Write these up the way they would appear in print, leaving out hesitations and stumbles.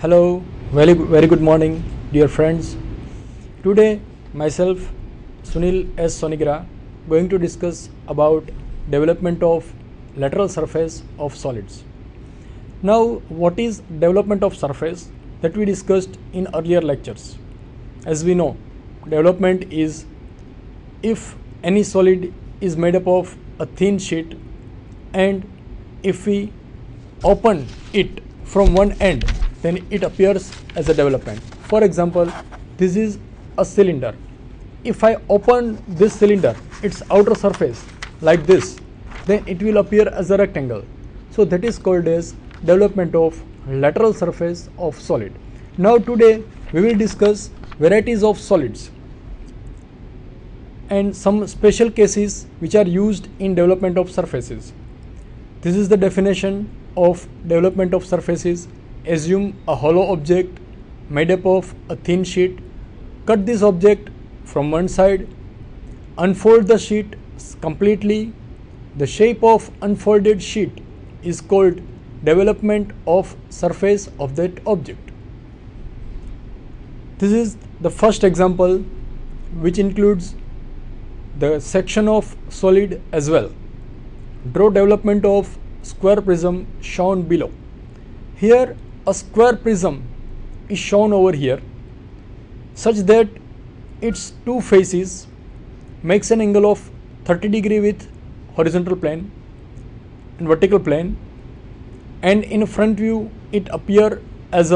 Hello, very good morning, dear friends. Today, myself, Sunil S. Sonigra, going to discuss about development of lateral surface of solids. Now, what is development of surface that we discussed in earlier lectures? As we know, development is if any solid is made up of a thin sheet, and if we open it from one end, then it appears as a development. For example, this is a cylinder. If I open this cylinder, its outer surface like this, then it will appear as a rectangle. So that is called as development of lateral surface of solid. Now today we will discuss varieties of solids and some special cases which are used in development of surfaces. This is the definition of development of surfaces. Assume a hollow object made up of a thin sheet. Cut this object from one side. Unfold the sheet completely. The shape of unfolded sheet is called development of surface of that object. This is the first example, which includes the section of solid as well. Draw development of square prism shown below. Here a square prism is shown over here such that its two faces makes an angle of 30 degree with horizontal plane and vertical plane, and in front view it appears as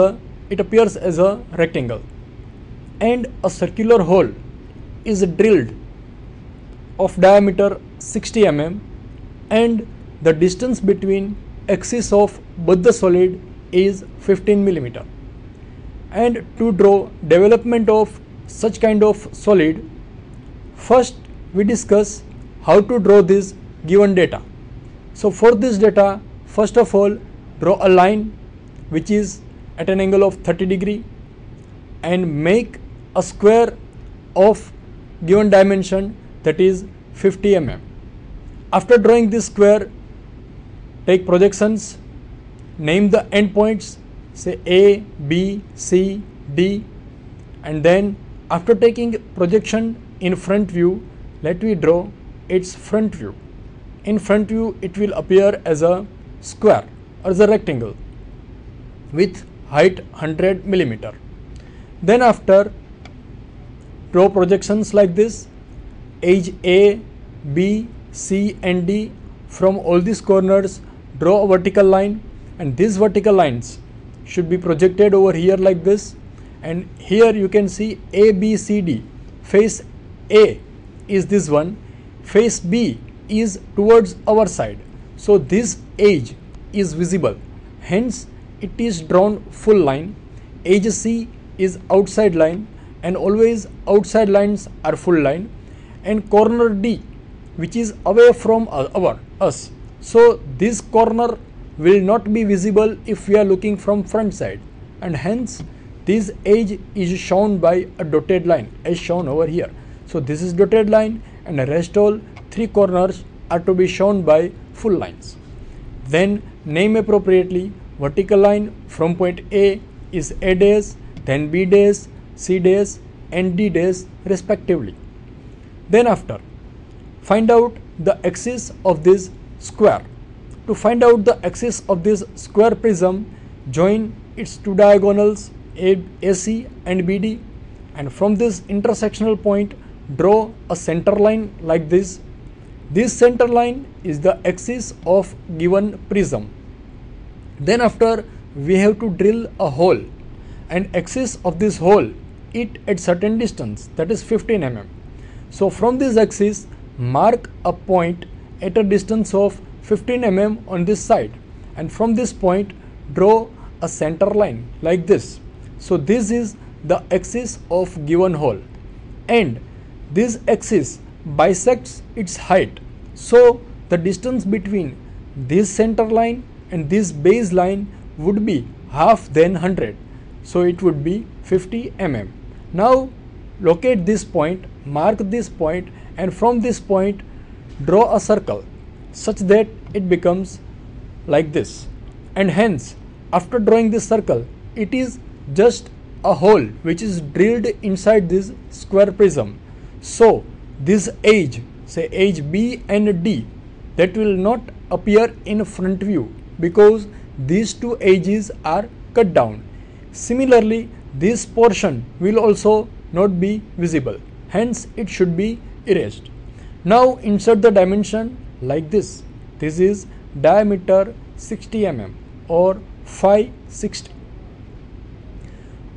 a rectangle, and a circular hole is drilled of diameter 60 mm, and the distance between axis of both the solid is 15 millimeter. And to draw development of such kind of solid, first we discuss how to draw this given data. So for this data, first of all, draw a line which is at an angle of 30 degree and make a square of given dimension, that is 50 mm. After drawing this square, take projections, name the endpoints, say A, B, C, D, and then after taking projection in front view, let me draw its front view. In front view it will appear as a square or as a rectangle with height 100 millimeter. Then after, draw projections like this, edge A, B, C and D. From all these corners draw a vertical line, and these vertical lines should be projected over here like this, and here you can see A, B, C, D. Face A is this one, face B is towards our side, so this edge is visible, hence it is drawn full line. Edge C is outside line, and always outside lines are full line, and corner D which is away from us, so this corner will not be visible if we are looking from front side, and hence this edge is shown by a dotted line as shown over here. So this is dotted line, and the rest all three corners are to be shown by full lines. Then name appropriately. Vertical line from point A is A dash, then B dash, C dash and D dash respectively. Then after, find out the axis of this square. To find out the axis of this square prism, join its two diagonals AC and BD, and from this intersectional point draw a center line like this. This center line is the axis of given prism. Then after, we have to drill a hole, and axis of this hole it at certain distance, that is 15 mm. So from this axis, mark a point at a distance of 15 mm on this side, and from this point draw a center line like this. So this is the axis of given hole, and this axis bisects its height. So the distance between this center line and this base line would be half then 100, so it would be 50 mm. Now locate this point, mark this point, and from this point draw a circle such that it becomes like this, and hence after drawing this circle it is just a hole which is drilled inside this square prism. So this edge, say edge B and D, that will not appear in front view because these two edges are cut down. Similarly, this portion will also not be visible, hence it should be erased. Now insert the dimension like this. This is diameter 60 mm or 560.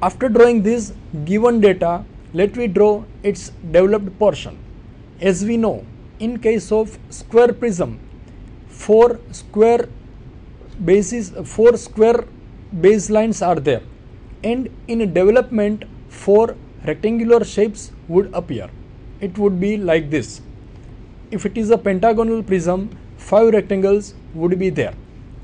After drawing this given data, let me draw its developed portion. As we know, in case of square prism, four square baselines are there, and in development 4 rectangular shapes would appear. It would be like this. If it is a pentagonal prism, 5 rectangles would be there,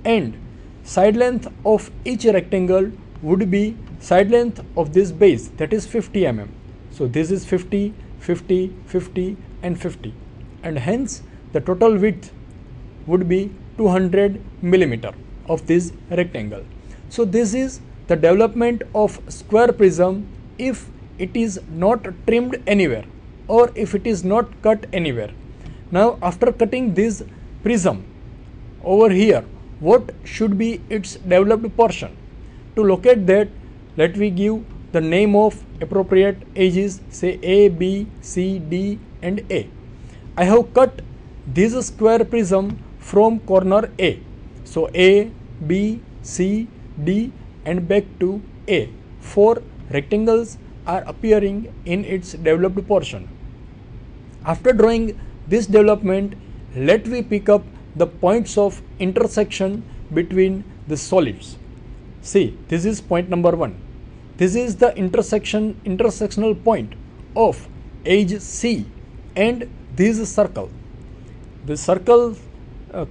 and side length of each rectangle would be side length of this base, that is 50 mm. So this is 50, 50, 50 and 50, and hence the total width would be 200 millimeter of this rectangle. So this is the development of square prism if it is not trimmed anywhere or if it is not cut anywhere. Now after cutting this prism over here, what should be its developed portion? To locate that, let me give the name of appropriate edges, say A, B, C, D and A. I have cut this square prism from corner A. So A, B, C, D and back to A. 4 rectangles are appearing in its developed portion. After drawing this development, let me pick up the points of intersection between the solids. See, this is point number 1. This is the intersectional point of edge C and this circle. The circle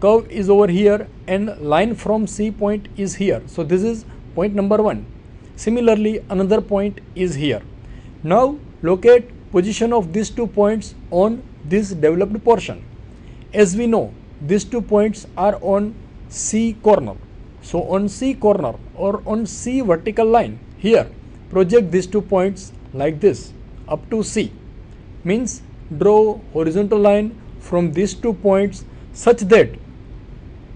curve is over here and line from C point is here. So this is point number 1. Similarly, another point is here. Now locate position of these 2 points on this developed portion. As we know, these 2 points are on C corner. So on C corner or on C vertical line, here project these 2 points like this up to C. Means draw horizontal line from these 2 points such that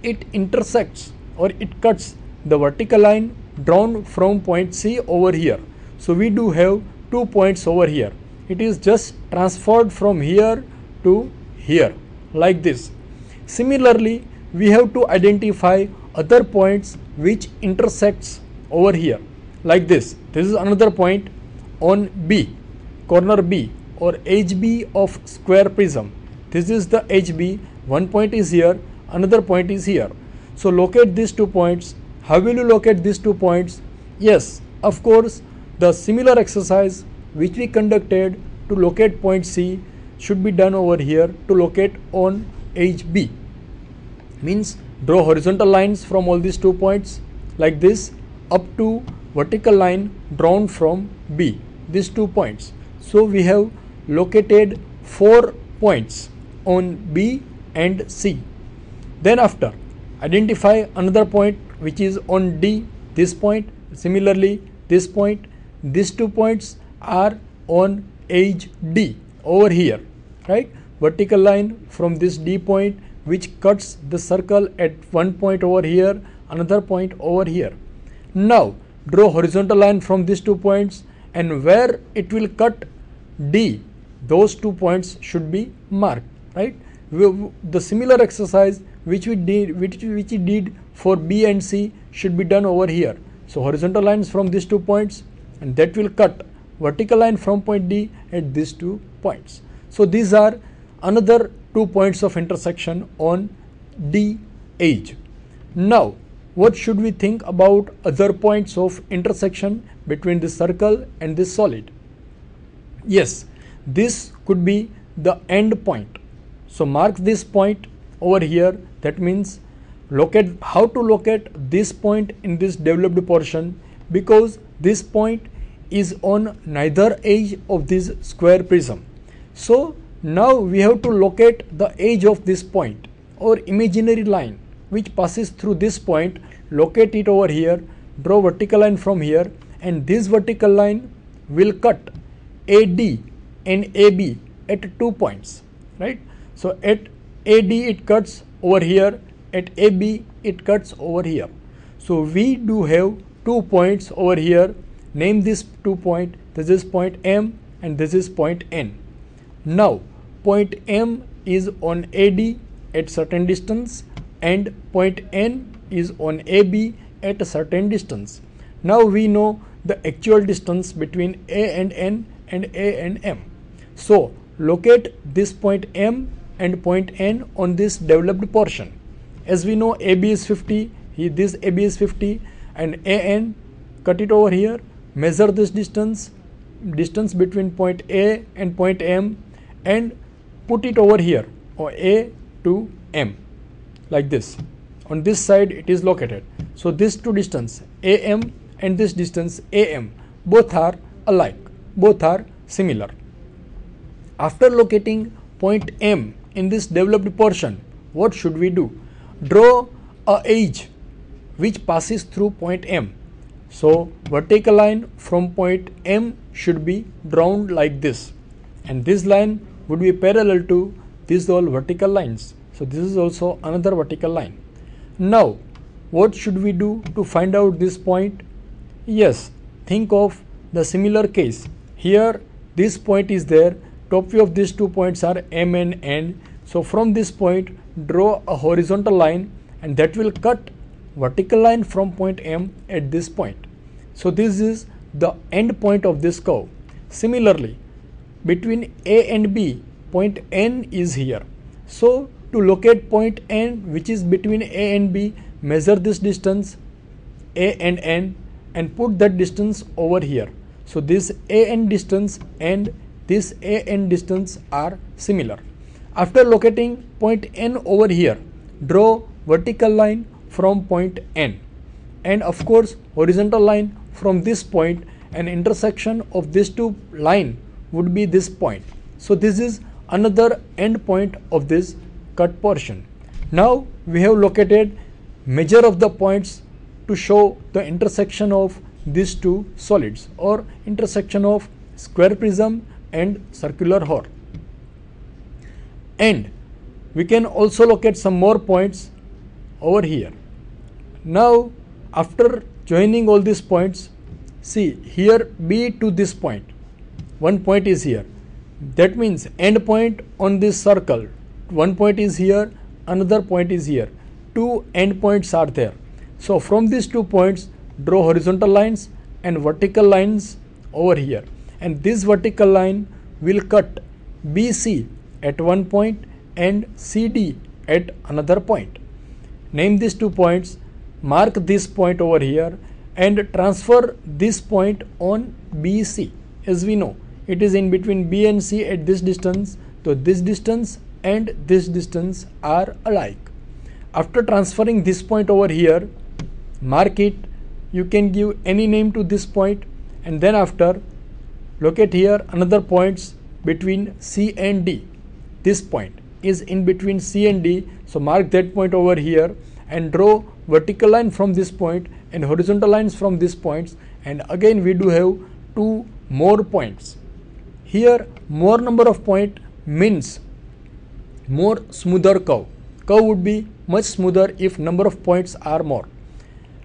it intersects or it cuts the vertical line drawn from point C over here. So we do have 2 points over here. It is just transferred from here to here like this. Similarly, we have to identify other points which intersects over here like this. This is another point on B, corner B or edge B of square prism. This is the edge B. One point is here, another point is here. So locate these 2 points. How will you locate these 2 points? Yes, of course, the similar exercise which we conducted to locate point C should be done over here to locate on edge B. Means draw horizontal lines from all these 2 points like this up to vertical line drawn from B, these 2 points. So we have located 4 points on B and C. Then after, identify another point which is on D, this point, similarly this point. These 2 points are on edge D over here, right? Vertical line from this D point which cuts the circle at one point over here, another point over here. Now draw horizontal line from these 2 points, and where it will cut D, those 2 points should be marked, right? The similar exercise which we did for B and C should be done over here. So horizontal lines from these 2 points, and that will cut vertical line from point D at these 2 points. So these are another 2 points of intersection on D edge. Now what should we think about other points of intersection between this circle and this solid? Yes, this could be the end point. So mark this point over here. That means locate how to locate this point in this developed portion, because this point is on neither edge of this square prism. So now we have to locate the edge of this point or imaginary line which passes through this point. Locate it over here draw vertical line from here, and this vertical line will cut AD and AB at 2 points, right? So at AD it cuts over here, at AB it cuts over here. So we do have 2 points over here. Name this 2 point. This is point M and this is point N. Now point M is on AD at certain distance and point N is on AB at a certain distance. Now we know the actual distance between A and N and A and M. So locate this point M and point N on this developed portion. As we know, AB is 50, this AB is 50, and AN, cut it over here, measure this distance between point A and point M, and put it over here, or A to M, like this. On this side it is located. So these two distance AM and this distance AM, both are alike, both are similar. After locating point M in this developed portion, what should we do? Draw a edge which passes through point M. So vertical line from point M should be drawn like this, and this line would be parallel to these all vertical lines. So this is also another vertical line. Now what should we do to find out this point? Yes, think of the similar case. Here this point is there, top view of these 2 points are M and N. So from this point draw a horizontal line, and that will cut vertical line from point M at this point. So this is the end point of this curve. Similarly, between A and B, point N is here. So to locate point N, which is between A and B, measure this distance A and N and put that distance over here. So this AN distance and this AN distance are similar. After locating point N over here, draw vertical line from point N, and of course horizontal line from this point, and intersection of these two line would be this point. So this is another end point of this cut portion. Now we have located measure of the points to show the intersection of these two solids, or intersection of square prism and circular hole. And we can also locate some more points over here. Now after joining all these points, see here B to this point, one point is here. That means end point on this circle, one point is here, another point is here. Two end points are there. So from these 2 points draw horizontal lines and vertical lines over here, and this vertical line will cut BC at one point and CD at another point. Name these 2 points, mark this point over here, and transfer this point on BC. As we know, it is in between B and C at this distance, so this distance and this distance are alike. After transferring this point over here, mark it, you can give any name to this point, and then after locate here another points between C and D. This point is in between C and D, so mark that point over here and draw vertical line from this point and horizontal lines from these points, and again we do have 2 more points. Here more number of point means more smoother curve. Curve would be much smoother if number of points are more.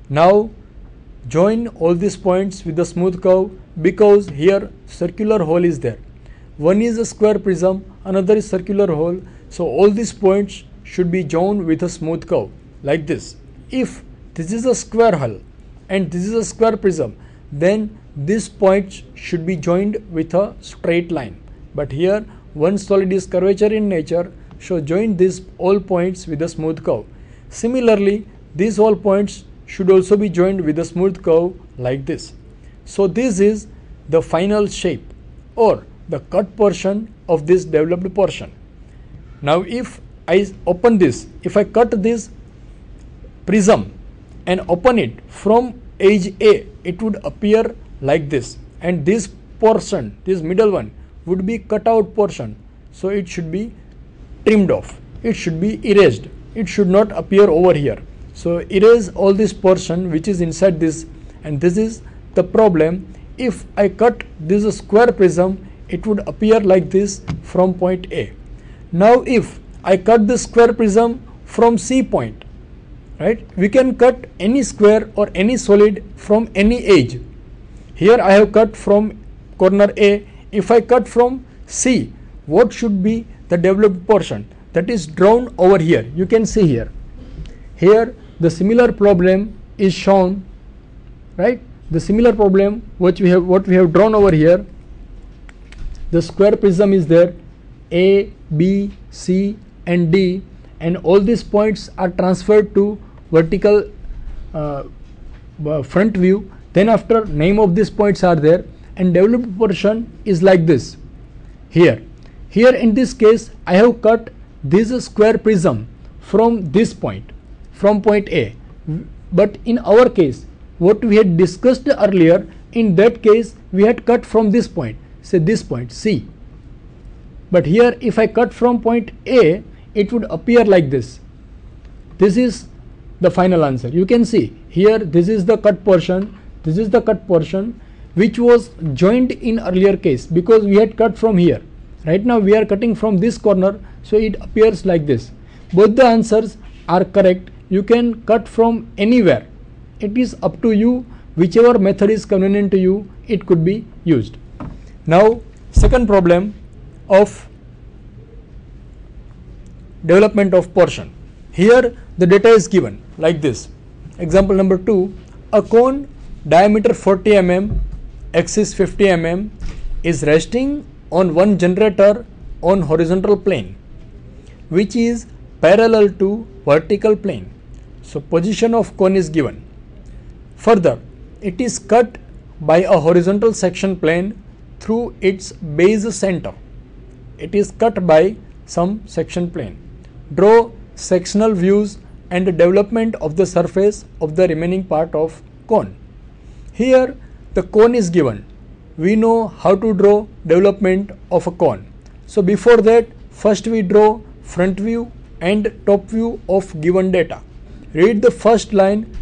Now join all these points with the smooth curve, because here circular hole is there. One is a square prism, another is circular hole. So all these points should be joined with a smooth curve like this. If this is a square hull and this is a square prism, then these points should be joined with a straight line. But here one solid is curvature in nature, so join these all points with a smooth curve. Similarly, these all points should also be joined with a smooth curve like this. So this is the final shape or the cut portion of this developed portion. Now if I open this, if I cut this prism and open it from edge A, it would appear like this, and this portion, this middle one, would be cut out portion. So it should be trimmed off, it should be erased, it should not appear over here. So erase all this portion which is inside this and this is the problem. If I cut this square prism, it would appear like this from point A. Now if I cut the square prism from C point, right, we can cut any square or any solid from any edge. Here I have cut from corner A. If I cut from C, what should be the developed portion? That is drawn over here. You can see here. Here the similar problem is shown, right? The similar problem what we have drawn over here. The square prism is there, A, B, C and D, and all these points are transferred to vertical front view. Then after, name of these points are there, and developed portion is like this. Here in this case I have cut this square prism from this point, from point A. But in our case, what we had discussed earlier, in that case we had cut from this point, say this point C. But here if I cut from point A, it would appear like this. This is the final answer. You can see here, this is the cut portion, this is the cut portion which was joined in earlier case, because we had cut from here. Right now we are cutting from this corner, so it appears like this. Both the answers are correct. You can cut from anywhere. It is up to you, whichever method is convenient to you, it could be used. Now second problem of development of portion. Here the data is given like this. Example number 2, a cone diameter 40 mm, axis 50 mm is resting on one generator on horizontal plane which is parallel to vertical plane. So position of cone is given. Further, it is cut by a horizontal section plane through its base center. It is cut by some section plane. Draw sectional views and development of the surface of the remaining part of cone. Here the cone is given. We know how to draw development of a cone. So before that, first we draw front view and top view of given data. Read the first line